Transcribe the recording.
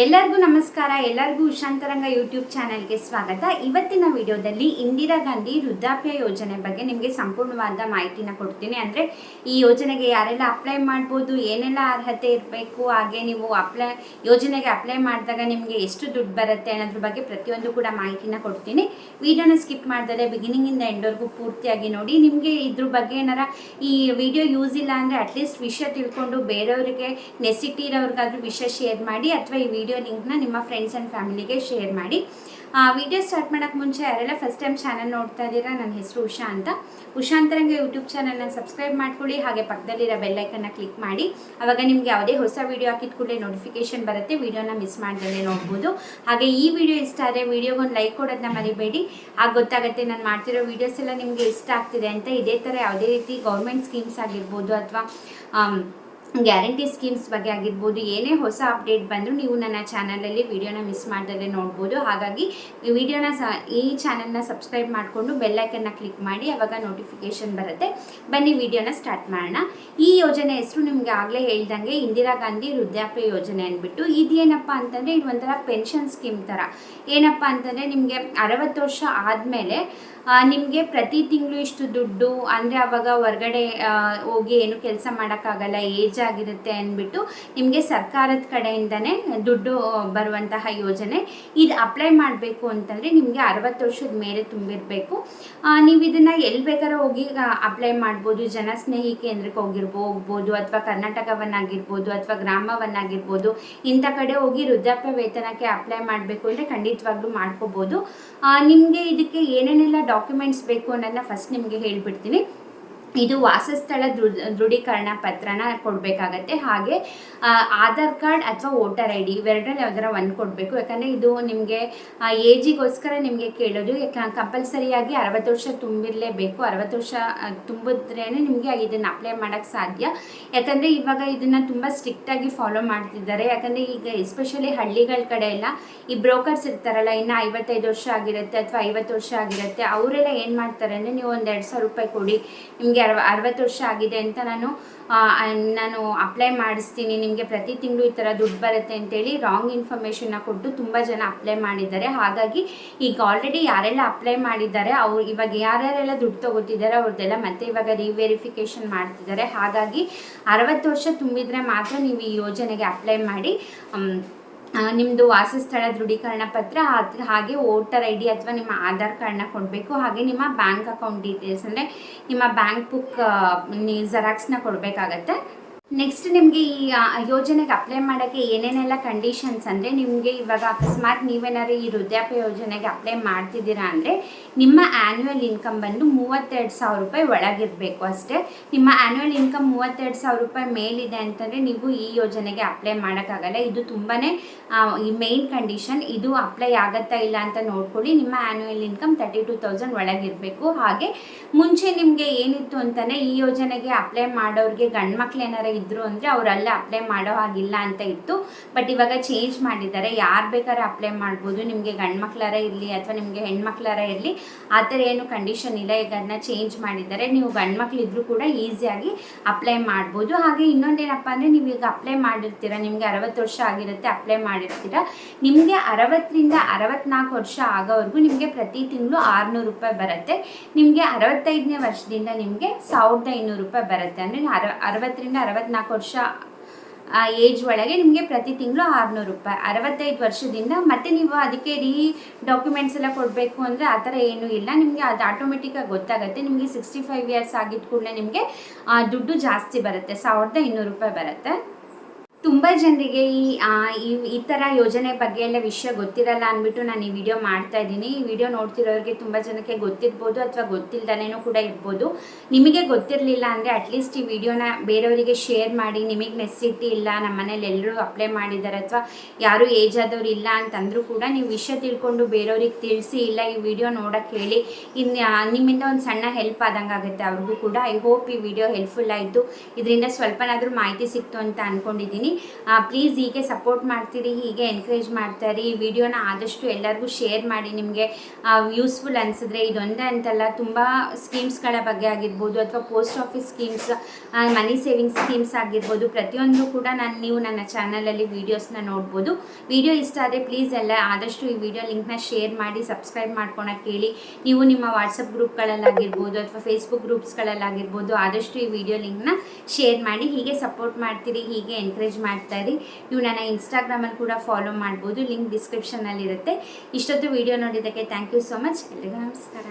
ಎಲ್ಲರಿಗೂ ನಮಸ್ಕಾರ. ಎಲ್ಲರಿಗೂ ಉಷಾಂತರಂಗ ಯೂಟ್ಯೂಬ್ ಚಾನೆಲ್ಗೆ ಸ್ವಾಗತ. ಇವತ್ತಿನ ವಿಡಿಯೋದಲ್ಲಿ ಇಂದಿರಾ ಗಾಂಧಿ ವೃದ್ಧಾಪ್ಯ ಯೋಜನೆ ಬಗ್ಗೆ ನಿಮಗೆ ಸಂಪೂರ್ಣವಾದ ಮಾಹಿತಿನ ಕೊಡ್ತೀನಿ. ಅಂದರೆ ಈ ಯೋಜನೆಗೆ ಯಾರೆಲ್ಲ ಅಪ್ಲೈ ಮಾಡ್ಬೋದು, ಏನೆಲ್ಲ ಅರ್ಹತೆ ಇರಬೇಕು, ಹಾಗೆ ನೀವು ಯೋಜನೆಗೆ ಅಪ್ಲೈ ಮಾಡಿದಾಗ ನಿಮಗೆ ಎಷ್ಟು ದುಡ್ಡು ಬರುತ್ತೆ ಅನ್ನೋದ್ರ ಬಗ್ಗೆ ಪ್ರತಿಯೊಂದು ಕೂಡ ಮಾಹಿತಿನ ಕೊಡ್ತೀನಿ. ವಿಡಿಯೋನ ಸ್ಕಿಪ್ ಮಾಡಿದರೆ ಬಿಗಿನಿಂಗಿಂದ ಎಂಡ್ವರೆಗೂ ಪೂರ್ತಿಯಾಗಿ ನೋಡಿ. ನಿಮಗೆ ಇದ್ರ ಬಗ್ಗೆ ಏನಾರ ಈ ವಿಡಿಯೋ ಯೂಸ್ ಇಲ್ಲ ಅಂದರೆ ಅಟ್ಲೀಸ್ಟ್ ವಿಷಯ ತಿಳ್ಕೊಂಡು ಬೇರೆಯವರಿಗೆ ನೆಸಿಟಿ ಇರೋರಿಗಾದ್ರೂ ವಿಷಯ ಶೇರ್ ಮಾಡಿ, ಅಥವಾ ಈ ವಿಡಿಯೋ ಲಿಂಕ್ನ ನಿಮ್ಮ ಫ್ರೆಂಡ್ಸ್ ಆ್ಯಂಡ್ ಫ್ಯಾಮಿಲಿಗೆ ಶೇರ್ ಮಾಡಿ. ವಿಡಿಯೋ ಸ್ಟಾರ್ಟ್ ಮಾಡೋಕ್ಕೆ ಮುಂಚೆ ಯಾರೆಲ್ಲ ಫಸ್ಟ್ ಟೈಮ್ ಚಾನಲ್ ನೋಡ್ತಾ ಇದ್ದೀರಾ, ನನ್ನ ಹೆಸರು ಉಷಾ ಅಂತ. ಉಷಾಂತರಂಗ ಯೂಟ್ಯೂಬ್ ಚಾನಲ್ನ ಸಬ್ಸ್ಕ್ರೈಬ್ ಮಾಡ್ಕೊಳ್ಳಿ, ಹಾಗೆ ಪಕ್ಕದಲ್ಲಿರೋ ಬೆಲ್ಲೈಕನ್ನ ಕ್ಲಿಕ್ ಮಾಡಿ. ಆವಾಗ ನಿಮಗೆ ಯಾವುದೇ ಹೊಸ ವಿಡಿಯೋ ಹಾಕಿದ ಕೂಡಲೇ ನೋಟಿಫಿಕೇಶನ್ ಬರುತ್ತೆ, ವಿಡಿಯೋನ ಮಿಸ್ ಮಾಡ್ದೇ ನೋಡ್ಬೋದು. ಹಾಗೆ ಈ ವಿಡಿಯೋ ಇಷ್ಟ ಆದರೆ ವಿಡಿಯೋಗೊಂದು ಲೈಕ್ ಕೊಡೋದನ್ನ ಮರಿಬೇಡಿ. ಆಗ ಗೊತ್ತಾಗುತ್ತೆ ನಾನು ಮಾಡ್ತಿರೋ ವೀಡಿಯೋಸ್ ಎಲ್ಲ ನಿಮಗೆ ಇಷ್ಟ ಆಗ್ತಿದೆ ಅಂತ. ಇದೇ ಥರ ಯಾವುದೇ ರೀತಿ ಗೌರ್ಮೆಂಟ್ ಸ್ಕೀಮ್ಸ್ ಆಗಿರ್ಬೋದು ಅಥವಾ ಗ್ಯಾರಂಟಿ ಸ್ಕೀಮ್ಸ್ ಬಗ್ಗೆ ಆಗಿರ್ಬೋದು, ಏನೇ ಹೊಸ ಅಪ್ಡೇಟ್ ಬಂದರೂ ನೀವು ನನ್ನ ಚಾನಲಲ್ಲಿ ವಿಡಿಯೋನ ಮಿಸ್ ಮಾಡ್ದಲ್ಲೇ ನೋಡ್ಬೋದು. ಹಾಗಾಗಿ ಈ ಚಾನಲ್ನ ಸಬ್ಸ್ಕ್ರೈಬ್ ಮಾಡಿಕೊಂಡು ಬೆಲ್ಲೈಕನ್ನ ಕ್ಲಿಕ್ ಮಾಡಿ, ಆವಾಗ ನೋಟಿಫಿಕೇಶನ್ ಬರುತ್ತೆ. ಬನ್ನಿ ವಿಡಿಯೋನ ಸ್ಟಾರ್ಟ್ ಮಾಡೋಣ. ಈ ಯೋಜನೆ ಹೆಸರು ನಿಮಗೆ ಆಗಲೇ ಹೇಳ್ದಂಗೆ ಇಂದಿರಾ ಗಾಂಧಿ ವೃದ್ಧಾಪ್ಯ ಯೋಜನೆ ಅಂದ್ಬಿಟ್ಟು. ಇದೇನಪ್ಪ ಅಂತಂದರೆ ಇದು ಒಂಥರ ಪೆನ್ಷನ್ ಸ್ಕೀಮ್ ಥರ. ಏನಪ್ಪ ಅಂತಂದರೆ ನಿಮಗೆ 60 ವರ್ಷ ಆದಮೇಲೆ ನಿಮಗೆ ಪ್ರತಿ ತಿಂಗಳು ಇಷ್ಟು ದುಡ್ಡು, ಅಂದರೆ ಆವಾಗ ಹೊರಗಡೆ ಹೋಗಿ ಏನು ಕೆಲಸ ಮಾಡೋಕ್ಕಾಗಲ್ಲ, ಏಜ್ ಆಗಿರುತ್ತೆ ಅಂದ್ಬಿಟ್ಟು ನಿಮಗೆ ಸರ್ಕಾರದ ಕಡೆಯಿಂದನೇ ದುಡ್ಡು ಬರುವಂತಹ ಯೋಜನೆ. ಇದು ಅಪ್ಲೈ ಮಾಡಬೇಕು ಅಂತಂದರೆ ನಿಮಗೆ 60 ವರ್ಷದ ಮೇಲೆ ತುಂಬಿರಬೇಕು. ನೀವು ಇದನ್ನು ಎಲ್ಲಿ ಬೇಕಾದ್ರೂ ಹೋಗಿ ಅಪ್ಲೈ ಮಾಡ್ಬೋದು. ಜನಸ್ನೇಹಿ ಕೇಂದ್ರಕ್ಕೆ ಹೋಗ್ಬೋದು, ಅಥವಾ ಕರ್ನಾಟಕವನ್ನಾಗಿರ್ಬೋದು, ಅಥವಾ ಗ್ರಾಮವನ್ನಾಗಿರ್ಬೋದು. ಇಂಥ ಕಡೆ ಹೋಗಿ ವೃದ್ಧಾಪ್ಯ ವೇತನಕ್ಕೆ ಅಪ್ಲೈ ಮಾಡಬೇಕು ಅಂದರೆ ಖಂಡಿತವಾಗ್ಲೂ ಮಾಡ್ಕೋಬೋದು. ನಿಮಗೆ ಇದಕ್ಕೆ ಏನೇನೆಲ್ಲ ಡಾಕ್ಯುಮೆಂಟ್ಸ್ ಬೇಕು ಅನ್ನೋದನ್ನ ಫಸ್ಟ್ ನಿಮಗೆ ಹೇಳ್ಬಿಡ್ತೀನಿ. ಇದು ವಾಸಸ್ಥಳ ದೃಢೀಕರಣ ಪತ್ರನ ಕೊಡಬೇಕಾಗತ್ತೆ. ಹಾಗೆ ಆಧಾರ್ ಕಾರ್ಡ್ ಅಥವಾ ವೋಟರ್ ಐ ಡಿ ಇವೆರಡರಲ್ಲಿ ಯಾವ್ದಾರ ಒಂದು ಕೊಡಬೇಕು. ಯಾಕಂದರೆ ಇದು ನಿಮಗೆ ಏಜಿಗೋಸ್ಕರ ನಿಮಗೆ ಕೇಳೋದು. ಕಂಪಲ್ಸರಿಯಾಗಿ 60 ವರ್ಷ ತುಂಬಿರಲೇಬೇಕು. 60 ವರ್ಷ ತುಂಬಿದ್ರೇ ನಿಮಗೆ ಇದನ್ನು ಅಪ್ಲೈ ಮಾಡೋಕ್ಕೆ ಸಾಧ್ಯ. ಯಾಕಂದರೆ ಇವಾಗ ಇದನ್ನು ತುಂಬ ಸ್ಟ್ರಿಕ್ಟಾಗಿ ಫಾಲೋ ಮಾಡ್ತಿದ್ದಾರೆ. ಯಾಕಂದರೆ ಈಗ ಎಸ್ಪೆಷಲಿ ಹಳ್ಳಿಗಳ ಕಡೆ ಎಲ್ಲ ಈ ಬ್ರೋಕರ್ಸ್ ಇರ್ತಾರಲ್ಲ, ಇನ್ನು 55 ವರ್ಷ ಆಗಿರುತ್ತೆ ಅಥವಾ 50 ವರ್ಷ ಆಗಿರುತ್ತೆ, ಅವರೆಲ್ಲ ಏನು ಮಾಡ್ತಾರೆ ಅಂದರೆ, ನೀವು ಒಂದು 2,000 ರೂಪಾಯಿ ಕೊಡಿ, ನಿಮಗೆ 60 ವರ್ಷ ಆಗಿದೆ ಅಂತ ನಾನು ಅಪ್ಲೈ ಮಾಡಿಸ್ತೀನಿ, ನಿಮಗೆ ಪ್ರತಿ ತಿಂಗಳು ಈ ಥರ ದುಡ್ಡು ಬರುತ್ತೆ ಅಂತೇಳಿ ರಾಂಗ್ ಇನ್ಫಾರ್ಮೇಷನ್ನ ಕೊಟ್ಟು ತುಂಬ ಜನ ಅಪ್ಲೈ ಮಾಡಿದ್ದಾರೆ. ಹಾಗಾಗಿ ಈಗ ಆಲ್ರೆಡಿ ಯಾರೆಲ್ಲ ಅಪ್ಲೈ ಮಾಡಿದ್ದಾರೆ ಅವ್ರು ಇವಾಗ ಯಾರ್ಯಾರೆಲ್ಲ ದುಡ್ಡು ತೊಗೋತಿದ್ದಾರೆ ಅವ್ರದ್ದೆಲ್ಲ ಮತ್ತೆ ಇವಾಗ ರಿವೆರಿಫಿಕೇಷನ್ ಮಾಡ್ತಿದ್ದಾರೆ. ಹಾಗಾಗಿ 60 ವರ್ಷ ತುಂಬಿದರೆ ಮಾತ್ರ ನೀವು ಈ ಯೋಜನೆಗೆ ಅಪ್ಲೈ ಮಾಡಿ. ನಿಮ್ಮದು ವಾಸಸ್ಥಳ ದೃಢೀಕರಣ ಪತ್ರ, ಹಾಗೆ ವೋಟರ್ ಐ ಡಿ ಅಥವಾ ನಿಮ್ಮ ಆಧಾರ್ ಕಾರ್ಡ್ನ ಕೊಡಬೇಕು. ಹಾಗೆ ನಿಮ್ಮ ಬ್ಯಾಂಕ್ ಅಕೌಂಟ್ ಡೀಟೇಲ್ಸ್, ಅಂದರೆ ನಿಮ್ಮ ಬ್ಯಾಂಕ್ ಬುಕ್ ಜೆರಾಕ್ಸ್ನ ಕೊಡಬೇಕಾಗತ್ತೆ. ನೆಕ್ಸ್ಟ್ ನಿಮಗೆ ಈ ಯೋಜನೆಗೆ ಅಪ್ಲೈ ಮಾಡೋಕ್ಕೆ ಏನೇನೆಲ್ಲ ಕಂಡೀಷನ್ಸ್ ಅಂದರೆ, ನಿಮಗೆ ಇವಾಗ ಅಕಸ್ಮಾತ್ ನೀವೇನಾದ್ರು ಈ ವೃದ್ಧಾಪ್ಯ ಯೋಜನೆಗೆ ಅಪ್ಲೈ ಮಾಡ್ತಿದ್ದೀರಾ ಅಂದರೆ ನಿಮ್ಮ ಆ್ಯನ್ಯುವಲ್ ಇನ್ಕಮ್ ಬಂದು 32,000 ರೂಪಾಯಿ ಒಳಗಿರಬೇಕು ಅಷ್ಟೇ. ನಿಮ್ಮ ಆ್ಯನ್ಯುವಲ್ ಇನ್ಕಮ್ 32,000 ರೂಪಾಯಿ ಮೇಲಿದೆ ಅಂತಂದರೆ ನೀವು ಈ ಯೋಜನೆಗೆ ಅಪ್ಲೈ ಮಾಡೋಕ್ಕಾಗಲ್ಲ. ಇದು ತುಂಬಾ ಈ ಮೇನ್ ಕಂಡೀಷನ್. ಇದು ಅಪ್ಲೈ ಆಗುತ್ತಾ ಇಲ್ಲ ಅಂತ ನೋಡ್ಕೊಳ್ಳಿ. ನಿಮ್ಮ ಆ್ಯನ್ಯುವಲ್ ಇನ್ಕಮ್ 32,000 ಒಳಗಿರಬೇಕು. ಹಾಗೆ ಮುಂಚೆ ನಿಮಗೆ ಏನಿತ್ತು ಅಂತಲೇ ಈ ಯೋಜನೆಗೆ ಅಪ್ಲೈ ಮಾಡೋರಿಗೆ ಗಂಡು ಮಕ್ಳು ಏನಾರ ಇದ್ರು ಅಂದರೆ ಅವರೆಲ್ಲ ಅಪ್ಲೈ ಮಾಡೋ ಹಾಗಿಲ್ಲ ಅಂತ ಇತ್ತು. ಬಟ್ ಇವಾಗ ಚೇಂಜ್ ಮಾಡಿದ್ದಾರೆ. ಯಾರು ಬೇಕಾದ್ರೆ ಅಪ್ಲೈ ಮಾಡ್ಬೋದು, ನಿಮಗೆ ಗಂಡು ಮಕ್ಕಳಾರ ಇರಲಿ ಅಥವಾ ನಿಮಗೆ ಹೆಣ್ಮಕ್ಳಾರ ಇರಲಿ, ಆ ಥರ ಏನು ಕಂಡೀಷನ್ ಇಲ್ಲ. ಈಗ ಅದನ್ನ ಚೇಂಜ್ ಮಾಡಿದ್ದಾರೆ. ನೀವು ಗಂಡು ಮಕ್ಳು ಇದ್ರೂ ಕೂಡ ಈಸಿಯಾಗಿ ಅಪ್ಲೈ ಮಾಡ್ಬೋದು. ಹಾಗೆ ಇನ್ನೊಂದೇನಪ್ಪ ಅಂದರೆ, ನೀವು ಈಗ ಅಪ್ಲೈ ಮಾಡಿರ್ತೀರ, ನಿಮಗೆ 60 ವರ್ಷ ಆಗಿರುತ್ತೆ, ಅಪ್ಲೈ ಮಾಡಿರ್ತೀರ, ನಿಮಗೆ 60ರಿಂದ 64 ವರ್ಷ ಆಗೋವರೆಗೂ ನಿಮಗೆ ಪ್ರತಿ ತಿಂಗಳು 600 ರೂಪಾಯಿ ಬರುತ್ತೆ. ನಿಮಗೆ 65ನೇ ವರ್ಷದಿಂದ ನಿಮಗೆ 1,500 ರೂಪಾಯಿ ಬರುತ್ತೆ. ಅಂದರೆ 60ರಿಂದ 64 ವರ್ಷ ಏಜ್ ಒಳಗೆ ನಿಮಗೆ ಪ್ರತಿ ತಿಂಗಳು 600 ರೂಪಾಯಿ. 65 ವರ್ಷದಿಂದ ಮತ್ತೆ ನೀವು ಅದಕ್ಕೆ ಡಾಕ್ಯುಮೆಂಟ್ಸ್ ಎಲ್ಲ ಕೊಡಬೇಕು ಅಂದರೆ ಆ ಥರ ಏನೂ ಇಲ್ಲ. ನಿಮಗೆ ಅದು ಆಟೋಮೆಟಿಕ್ಕಾಗಿ ಗೊತ್ತಾಗುತ್ತೆ. ನಿಮಗೆ 65 ಇಯರ್ಸ್ ಆಗಿದ್ದ ಕೂಡಲೇ ನಿಮಗೆ ದುಡ್ಡು ಜಾಸ್ತಿ ಬರುತ್ತೆ, 1,200 ರೂಪಾಯಿ ಬರುತ್ತೆ. ತುಂಬ ಜನರಿಗೆ ಈ ಥರ ಯೋಜನೆ ಬಗ್ಗೆ ಎಲ್ಲ ವಿಷಯ ಗೊತ್ತಿರಲ್ಲ ಅಂದ್ಬಿಟ್ಟು ನಾನು ಈ ವಿಡಿಯೋ ಮಾಡ್ತಾ ಇದ್ದೀನಿ. ಈ ವಿಡಿಯೋ ನೋಡ್ತಿರೋರಿಗೆ ತುಂಬ ಜನಕ್ಕೆ ಗೊತ್ತಿರ್ಬೋದು ಅಥವಾ ಗೊತ್ತಿಲ್ಲದೇನೂ ಕೂಡ ಇರ್ಬೋದು. ನಿಮಗೆ ಗೊತ್ತಿರಲಿಲ್ಲ ಅಂದರೆ ಅಟ್ಲೀಸ್ಟ್ ಈ ವಿಡಿಯೋನ ಬೇರೆಯವರಿಗೆ ಶೇರ್ ಮಾಡಿ. ನಿಮಗೆ ನೆಸಿಟಿ ಇಲ್ಲ, ನಮ್ಮ ಮನೇಲಿ ಎಲ್ಲರೂ ಅಪ್ಲೈ ಮಾಡಿದ್ದಾರೆ ಅಥವಾ ಯಾರೂ ಏಜ್ ಆದವ್ರು ಇಲ್ಲ ಅಂತಂದರೂ ಕೂಡ ನೀವು ವಿಷಯ ತಿಳ್ಕೊಂಡು ಬೇರೆಯವ್ರಿಗೆ ತಿಳಿಸಿ, ಇಲ್ಲ ಈ ವಿಡಿಯೋ ನೋಡೋಕ್ಕೆ ಹೇಳಿ. ನಿಮ್ಮಿಂದ ಒಂದು ಸಣ್ಣ ಹೆಲ್ಪ್ ಆದಂಗೆ ಆಗುತ್ತೆ ಅವ್ರಿಗೂ ಕೂಡ. ಐ ಹೋಪ್ ಈ ವಿಡಿಯೋ ಹೆಲ್ಪ್ಫುಲ್ ಆಯಿತು. ಇದರಿಂದ ಸ್ವಲ್ಪನಾದರೂ ಮಾಹಿತಿ ಸಿಕ್ತು ಅಂತ ಅಂದ್ಕೊಂಡಿದ್ದೀನಿ. ಪ್ಲೀಸ್ ಹೀಗೆ ಸಪೋರ್ಟ್ ಮಾಡ್ತೀರಿ, ಹೀಗೆ ಎನ್ಕರೇಜ್ ಮಾಡ್ತಾಯಿರಿ. ಈ ವಿಡಿಯೋನ ಆದಷ್ಟು ಎಲ್ಲರಿಗೂ ಶೇರ್ ಮಾಡಿ. ನಿಮಗೆ ಯೂಸ್ಫುಲ್ ಅನಿಸಿದ್ರೆ ಇದೊಂದೇ ಅಂತಲ್ಲ, ತುಂಬ ಸ್ಕೀಮ್ಸ್ಗಳ ಬಗ್ಗೆ ಆಗಿರ್ಬೋದು ಅಥವಾ ಪೋಸ್ಟ್ ಆಫೀಸ್ ಸ್ಕೀಮ್ಸ್, ಮನಿ ಸೇವಿಂಗ್ಸ್ ಸ್ಕೀಮ್ಸ್ ಆಗಿರ್ಬೋದು, ಪ್ರತಿಯೊಂದು ಕೂಡ ನೀವು ನನ್ನ ಚಾನಲಲ್ಲಿ ವೀಡಿಯೋಸ್ನ ನೋಡ್ಬೋದು. ವಿಡಿಯೋ ಇಷ್ಟ ಆದರೆ ಪ್ಲೀಸ್ ಎಲ್ಲ ಆದಷ್ಟು ಈ ವಿಡಿಯೋ ಲಿಂಕ್ನ ಶೇರ್ ಮಾಡಿ, ಸಬ್ಸ್ಕ್ರೈಬ್ ಮಾಡ್ಕೊಳಕ್ಕೆ ಹೇಳಿ. ನೀವು ನಿಮ್ಮ ವಾಟ್ಸಪ್ ಗ್ರೂಪ್ಗಳಲ್ಲಾಗಿರ್ಬೋದು ಅಥವಾ ಫೇಸ್ಬುಕ್ ಗ್ರೂಪ್ಸ್ಗಳಲ್ಲಾಗಿರ್ಬೋದು ಆದಷ್ಟು ಈ ವಿಡಿಯೋ ಲಿಂಕ್ನ ಶೇರ್ ಮಾಡಿ. ಹೀಗೆ ಸಪೋರ್ಟ್ ಮಾಡ್ತೀರಿ, ಹೀಗೆ ಎನ್ಕರೇಜ್ ಮಾಡ್ತಾಯಿರಿ. ನೀವು ನನ್ನ ಇನ್ಸ್ಟಾಗ್ರಾಮಲ್ಲಿ ಕೂಡ ಫಾಲೋ ಮಾಡ್ಬೋದು, ಲಿಂಕ್ ಡಿಸ್ಕ್ರಿಪ್ಷನಲ್ಲಿರುತ್ತೆ. ಇಷ್ಟೊತ್ತು ವಿಡಿಯೋ ನೋಡಿದ್ದಕ್ಕೆ ಥ್ಯಾಂಕ್ ಯು ಸೋ ಮಚ್. ಎಲ್ರಿಗೂ ನಮಸ್ಕಾರ.